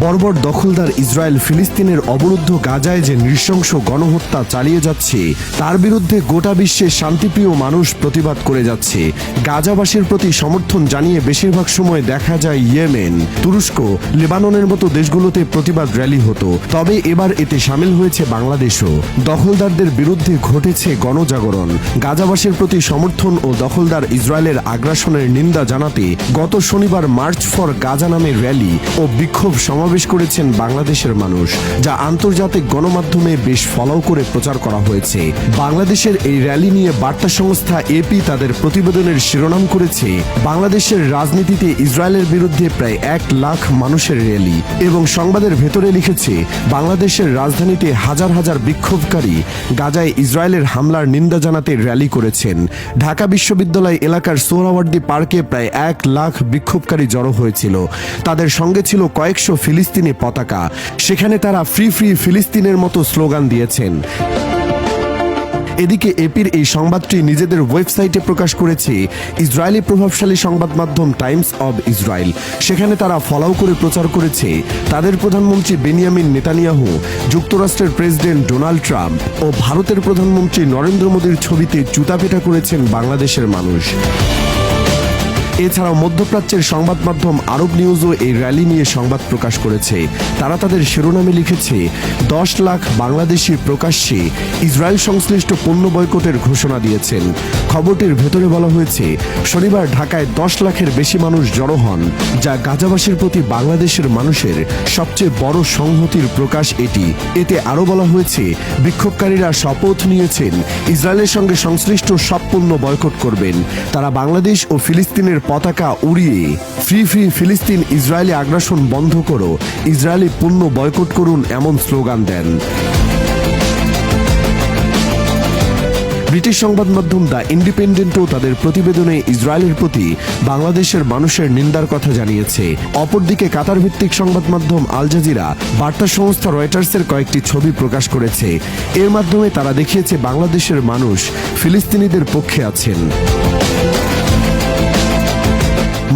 বর্বর দখলদার ইসরায়েল ফিলিস্তিনের অবরুদ্ধ গাজায় যে নৃশংস গণহত্যা চালিয়ে যাচ্ছে তার বিরুদ্ধে গোটা বিশ্বে শান্তিপ্রিয় মানুষ প্রতিবাদ করে যাচ্ছে। গাজাবাসীর প্রতি সমর্থন জানিয়ে বেশিরভাগ সময় দেখা যায় ইয়েমেন, তুরস্ক, লেবাননের মতো দেশগুলোতে প্রতিবাদ র্যালি হতো। তবে এবার এতে সামিল হয়েছে বাংলাদেশও। দখলদারদের বিরুদ্ধে ঘটেছে গণজাগরণ। গাজাবাসীর প্রতি সমর্থন ও দখলদার ইসরায়েলের আগ্রাসনের নিন্দা জানাতে গত শনিবার মার্চ ফর গাজা নামে র্যালি ও বিক্ষোভ সমাবেশ করেছেন বাংলাদেশের মানুষ, যা আন্তর্জাতিক গণমাধ্যমে বেশ ফলো করে প্রচার করা হয়েছে। বাংলাদেশের এই র্যালি নিয়ে বার্তা সংস্থা এপি তাদের প্রতিবেদনের শিরোনাম করেছে, বাংলাদেশের রাজনীতিতে ইসরায়েলের বিরুদ্ধে প্রায় 1 লাখ মানুষের র্যালি, এবং সংবাদের ভেতরে লিখেছে, বাংলাদেশের রাজধানীতে হাজার হাজার বিক্ষোভকারী গাজায় ইসরায়েলের হামলার নিন্দা জানাতে র্যালি করেছেন। ঢাকা বিশ্ববিদ্যালয় এলাকার সোহরাওয়ার্দী পার্কে প্রায় 1 লাখ বিক্ষোভকারী জড়ো হয়েছিল। তাদের সঙ্গে ছিল কয়েকশো ফিলিস্তিনি পতাকা। সেখানে তারা ফ্রি ফ্রি ফিলিস্তিনের মতো স্লোগান দিয়েছেন। এদিকে এপির এই সংবাদটি নিজেদের ওয়েবসাইটে প্রকাশ করেছে ইসরায়েলি প্রভাবশালী সংবাদ মাধ্যম টাইমস অব ইসরায়েল। সেখানে তারা ফলো করে প্রচার করেছে, তাদের প্রধানমন্ত্রী বেনিয়ামিন নেতানিয়াহু, যুক্তরাষ্ট্রের প্রেসিডেন্ট ডোনাল্ড ট্রাম্প ও ভারতের প্রধানমন্ত্রী নরেন্দ্র মোদীর ছবিতে জুতাপেটা করেছেন বাংলাদেশের মানুষ। এছাড়াও মধ্যপ্রাচ্যের সংবাদ মাধ্যম আরব নিউজও এই র্যালি নিয়ে সংবাদ প্রকাশ করেছে। তারা তাদের শিরোনামে লিখেছে, 10 লাখ বাংলাদেশি প্রকাশ্যে ইসরায়েল সংশ্লিষ্ট পণ্য বয়কটের ঘোষণা দিয়েছেন। খবরটির ভেতরে বলা হয়েছে, শনিবার ঢাকায় 10 লাখের বেশি মানুষ জড়ো হন, যা গাজাবাসীর প্রতি বাংলাদেশের মানুষের সবচেয়ে বড় সংহতির প্রকাশ এটি। এতে আরও বলা হয়েছে, বিক্ষোভকারীরা শপথ নিয়েছেন ইসরায়েলের সঙ্গে সংশ্লিষ্ট সব পণ্য বয়কট করবেন। তারা বাংলাদেশ ও ফিলিস্তিনের পতাকা উড়িয়ে ফ্রি ফ্রি ফিলিস্তিন, ইসরায়েলি আগ্রাসন বন্ধ করো, ইসরায়েলি পণ্য বয়কট করুন এমন স্লোগান দেন। ব্রিটিশ সংবাদ মাধ্যম দ্য ইন্ডিপেন্ডেন্টও তাদের প্রতিবেদনে ইসরায়েলের প্রতি বাংলাদেশের মানুষের নিন্দার কথা জানিয়েছে। অপরদিকে কাতার ভিত্তিক সংবাদ মাধ্যম আল জাজিরা বার্তা সংস্থা রয়টার্সের কয়েকটি ছবি প্রকাশ করেছে। এর মাধ্যমে তারা দেখিয়েছে বাংলাদেশের মানুষ ফিলিস্তিনিদের পক্ষে আছেন।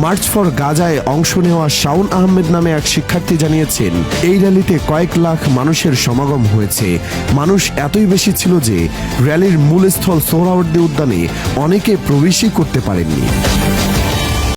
মার্চ ফর গাজায় অংশ নেওয়া শাওন আহমেদ নামে এক শিক্ষার্থী জানিয়েছেন, এই র্যালিতে কয়েক লাখ মানুষের সমাগম হয়েছে। মানুষ এতই বেশি ছিল যে র্যালির মূল স্থল সোহরাওয়ার্দী উদ্যানে অনেকে প্রবেশই করতে পারেননি।